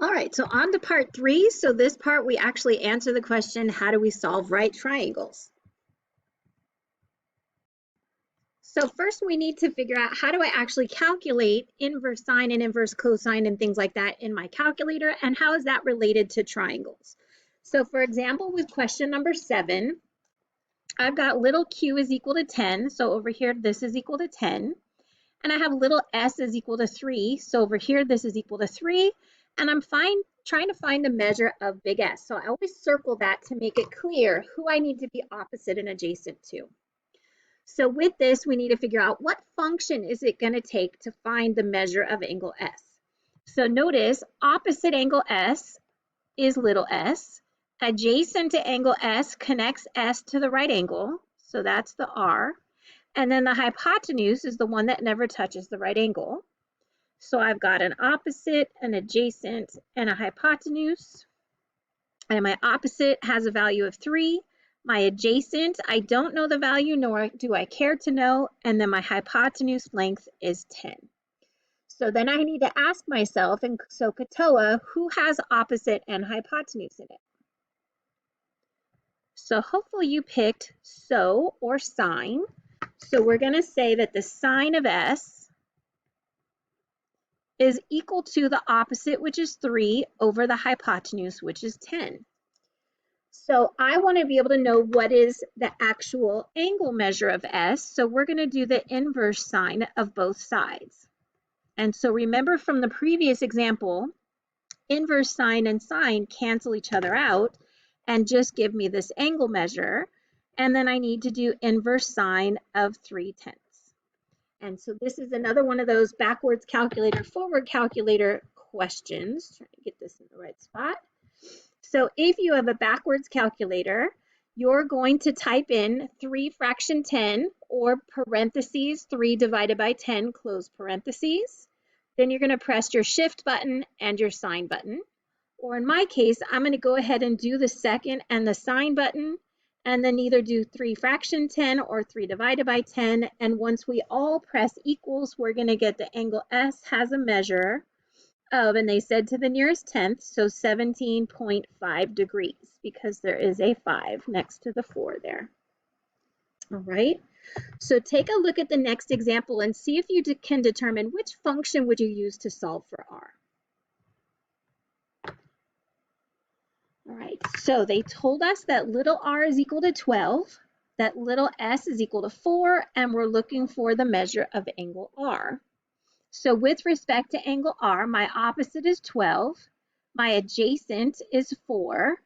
All right, so on to part 3. So this part we actually answer the question, how do we solve right triangles? So first we need to figure out how do I actually calculate inverse sine and inverse cosine and things like that in my calculator, and how is that related to triangles? So for example, with question number 7, I've got little q is equal to 10. So over here, this is equal to 10. And I have little s is equal to 3. So over here, this is equal to 3. And I'm trying to find the measure of big S. So I always circle that to make it clear who I need to be opposite and adjacent to. So with this, we need to figure out what function is it going to take to find the measure of angle S. So notice opposite angle S is little s. Adjacent to angle S connects S to the right angle. So that's the R. And then the hypotenuse is the one that never touches the right angle. So I've got an opposite, an adjacent, and a hypotenuse. And my opposite has a value of 3. My adjacent, I don't know the value, nor do I care to know. And then my hypotenuse length is 10. So then I need to ask myself in SOHCAHTOA, who has opposite and hypotenuse in it? So hopefully you picked SO or sine. So we're going to say that the sine of S is equal to the opposite, which is 3, over the hypotenuse, which is 10. So I want to be able to know what is the actual angle measure of S. So we're going to do the inverse sine of both sides. And so remember from the previous example, inverse sine and sine cancel each other out and just give me this angle measure. And then I need to do inverse sine of 3/10. And so this is another one of those backwards calculator, forward calculator questions. Trying to get this in the right spot. So if you have a backwards calculator, you're going to type in 3 fraction 10 or parentheses 3 divided by 10 close parentheses. Then you're going to press your shift button and your sign button. Or in my case, I'm going to go ahead and do the second and the sign button, and then either do 3 fraction 10 or 3 divided by 10. And once we all press equals, we're going to get the angle S has a measure of, and they said to the nearest tenth, so 17.5 degrees, because there is a 5 next to the 4 there. All right, so take a look at the next example and see if you can determine which function would you use to solve for R. All right, so they told us that little r is equal to 12, that little s is equal to 4, and we're looking for the measure of angle R. So with respect to angle R, my opposite is 12, my adjacent is 4,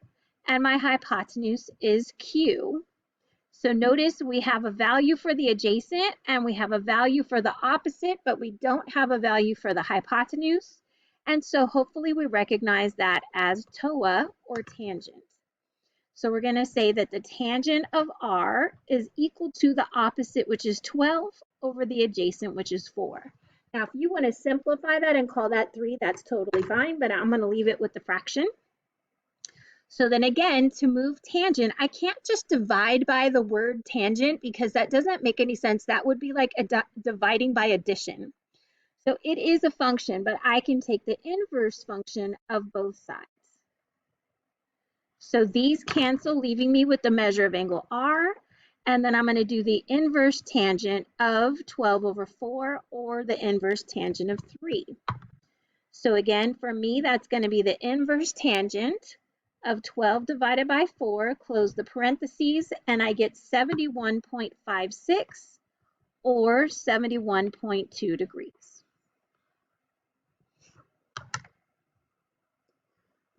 and my hypotenuse is Q. So notice we have a value for the adjacent and we have a value for the opposite, but we don't have a value for the hypotenuse. And so hopefully we recognize that as TOA or tangent. So we're going to say that the tangent of R is equal to the opposite, which is 12, over the adjacent, which is 4. Now, if you want to simplify that and call that 3, that's totally fine, but I'm going to leave it with the fraction. So then again, to move tangent, I can't just divide by the word tangent because that doesn't make any sense. That would be like dividing by addition. So it is a function, but I can take the inverse function of both sides. So these cancel, leaving me with the measure of angle R. And then I'm going to do the inverse tangent of 12 over 4 or the inverse tangent of 3. So again, for me, that's going to be the inverse tangent of 12 divided by 4, close the parentheses, and I get 71.56 or 71.2 degrees.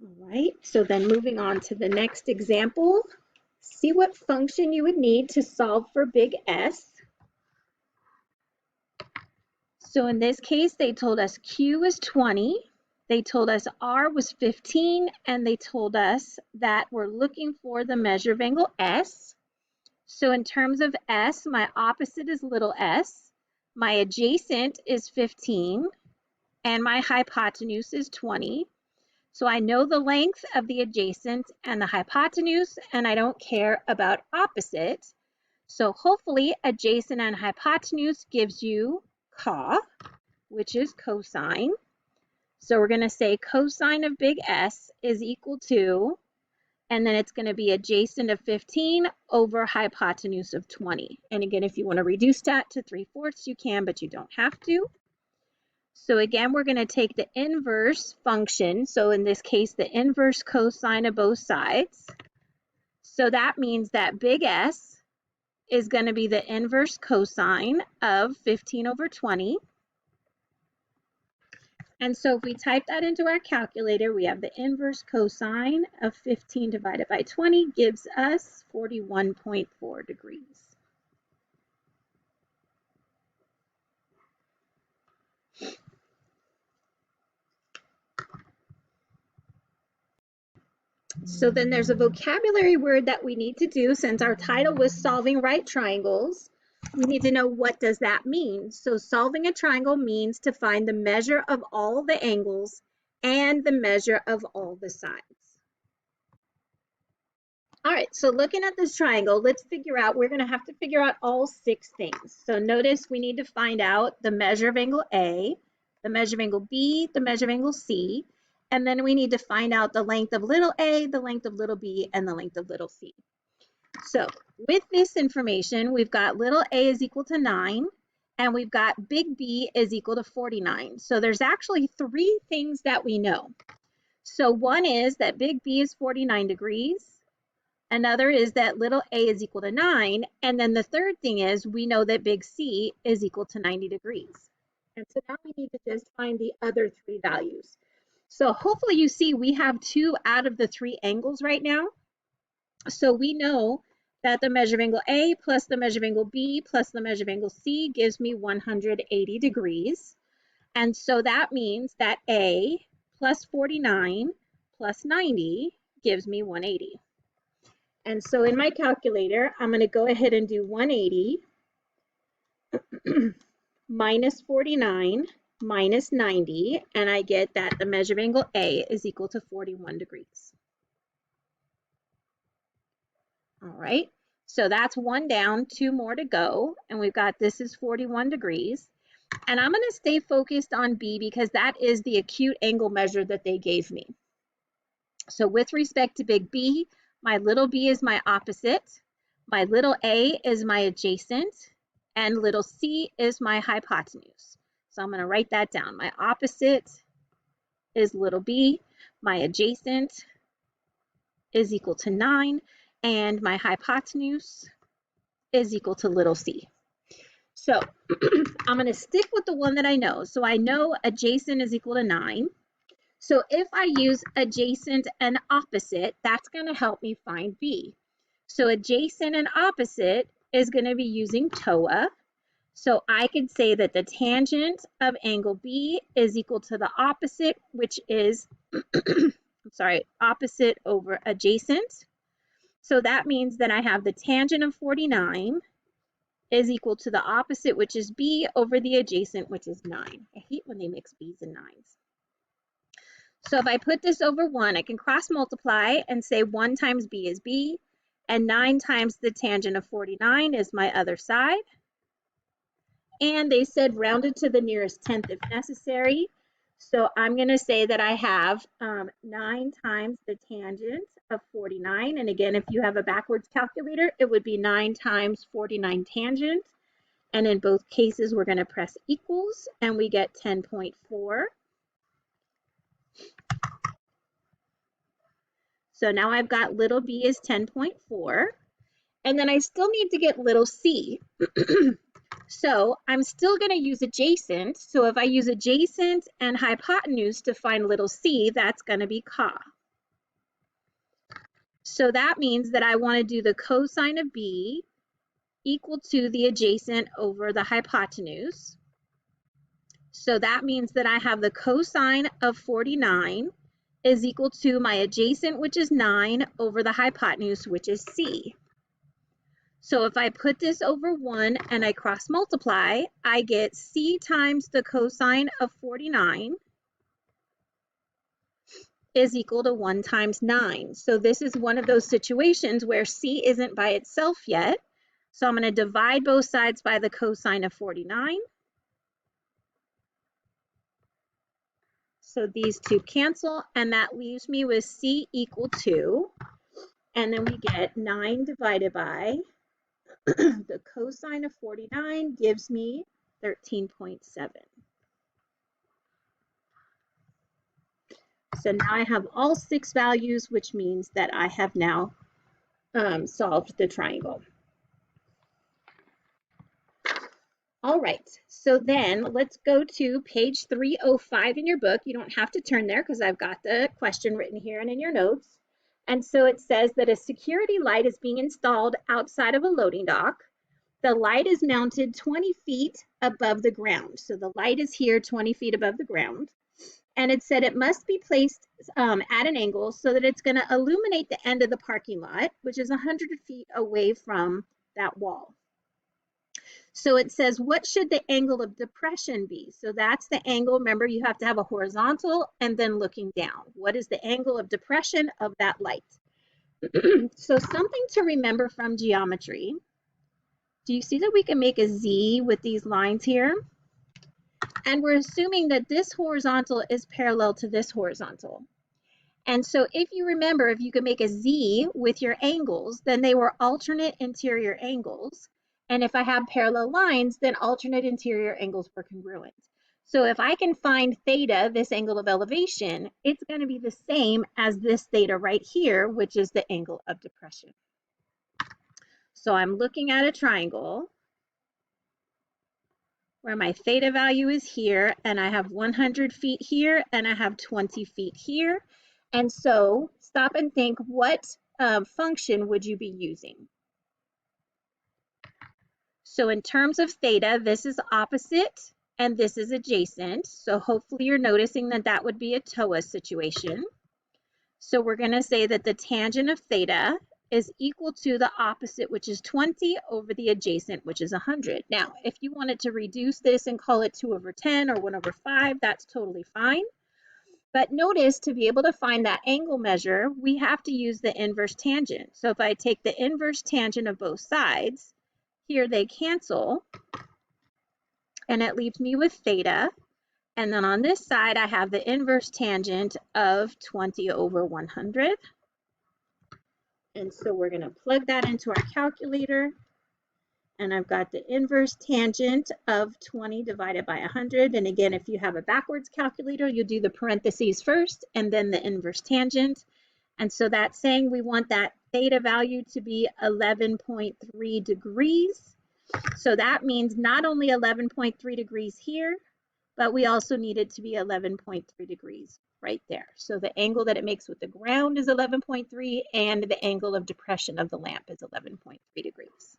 All right, so then moving on to the next example, see what function you would need to solve for big S. So in this case, they told us Q is 20. They told us R was 15, and they told us that we're looking for the measure of angle S. So in terms of S, my opposite is little s, my adjacent is 15, and my hypotenuse is 20. So I know the length of the adjacent and the hypotenuse, and I don't care about opposite. So hopefully adjacent and hypotenuse gives you COS, which is cosine. So we're going to say cosine of big S is equal to, and then it's going to be adjacent of 15 over hypotenuse of 20. And again, if you want to reduce that to 3/4, you can, but you don't have to. So again, we're going to take the inverse function. So in this case, the inverse cosine of both sides. So that means that big S is going to be the inverse cosine of 15 over 20. And so if we type that into our calculator, we have the inverse cosine of 15 divided by 20 gives us 41.4 degrees. So then there's a vocabulary word that we need to do since our title was solving right triangles. We need to know what does that mean. So solving a triangle means to find the measure of all the angles and the measure of all the sides. All right, so looking at this triangle, let's figure out, we're gonna have to figure out all 6 things. So notice we need to find out the measure of angle A, the measure of angle B, the measure of angle C, and then we need to find out the length of little a, the length of little b, and the length of little c. So with this information, we've got little a is equal to 9, and we've got big B is equal to 49. So there's actually 3 things that we know. So one is that big B is 49 degrees. Another is that little a is equal to 9. And then the third thing is we know that big C is equal to 90 degrees. And so now we need to just find the other 3 values. So hopefully you see we have 2 out of the 3 angles right now. So we know that the measure of angle A plus the measure of angle B plus the measure of angle C gives me 180 degrees. And so that means that A plus 49 plus 90 gives me 180. And so in my calculator, I'm going to go ahead and do 180 minus 49 minus 90, and I get that the measure of angle A is equal to 41 degrees. All right, so that's 1 down, 2 more to go, and we've got this is 41 degrees. And I'm going to stay focused on B because that is the acute angle measure that they gave me. So with respect to big B, my little b is my opposite, my little a is my adjacent, and little c is my hypotenuse. So I'm going to write that down. My opposite is little b, my adjacent is equal to 9, and my hypotenuse is equal to little c. So I'm going to stick with the one that I know. So I know adjacent is equal to 9. So if I use adjacent and opposite, that's going to help me find B. So adjacent and opposite is going to be using TOA. So I could say that the tangent of angle B is equal to the opposite, which is, opposite over adjacent. So that means that I have the tangent of 49 is equal to the opposite, which is B, over the adjacent, which is 9. I hate when they mix B's and 9's. So if I put this over 1, I can cross multiply and say 1 times B is B, and 9 times the tangent of 49 is my other side. And they said rounded to the nearest tenth if necessary. So I'm going to say that I have 9 times the tangent of 49. And again, if you have a backwards calculator, it would be 9 times 49 tangent. And in both cases, we're going to press equals, and we get 10.4. So now I've got little b is 10.4, and then I still need to get little c. So I'm still going to use adjacent. So if I use adjacent and hypotenuse to find little c, that's going to be ca. So that means that I want to do the cosine of b equal to the adjacent over the hypotenuse. So that means that I have the cosine of 49 is equal to my adjacent, which is 9, over the hypotenuse, which is c. So if I put this over 1 and I cross multiply, I get c times the cosine of 49 is equal to 1 times 9. So this is one of those situations where c isn't by itself yet. So I'm going to divide both sides by the cosine of 49. So these two cancel, and that leaves me with C equal 2. And then we get 9 divided by the cosine of 49 gives me 13.7. So now I have all 6 values, which means that I have now solved the triangle. All right, so then let's go to page 305 in your book. You don't have to turn there because I've got the question written here and in your notes. And so it says that a security light is being installed outside of a loading dock. The light is mounted 20 feet above the ground. So the light is here 20 feet above the ground. And it said it must be placed at an angle so that it's going to illuminate the end of the parking lot, which is 100 feet away from that wall. So it says, what should the angle of depression be? So that's the angle. Remember, you have to have a horizontal and then looking down. What is the angle of depression of that light? So something to remember from geometry. Do you see that we can make a Z with these lines here? And we're assuming that this horizontal is parallel to this horizontal. And so if you remember, if you could make a Z with your angles, then they were alternate interior angles. And if I have parallel lines, then alternate interior angles were congruent. So if I can find theta, this angle of elevation, it's going to be the same as this theta right here, which is the angle of depression. So I'm looking at a triangle where my theta value is here, and I have 100 feet here, and I have 20 feet here. And so stop and think, what function would you be using? So in terms of theta, this is opposite and this is adjacent. So hopefully you're noticing that that would be a TOA situation. So we're going to say that the tangent of theta is equal to the opposite, which is 20, over the adjacent, which is 100. Now, if you wanted to reduce this and call it 2 over 10 or 1 over 5, that's totally fine. But notice, to be able to find that angle measure, we have to use the inverse tangent. So if I take the inverse tangent of both sides, here they cancel, and it leaves me with theta. And then on this side, I have the inverse tangent of 20 over 100. And so we're going to plug that into our calculator. And I've got the inverse tangent of 20 divided by 100. And again, if you have a backwards calculator, you'll do the parentheses first and then the inverse tangent. And so that's saying we want that theta value to be 11.3 degrees. So that means not only 11.3 degrees here, but we also need it to be 11.3 degrees right there. So the angle that it makes with the ground is 11.3, and the angle of depression of the lamp is 11.3 degrees.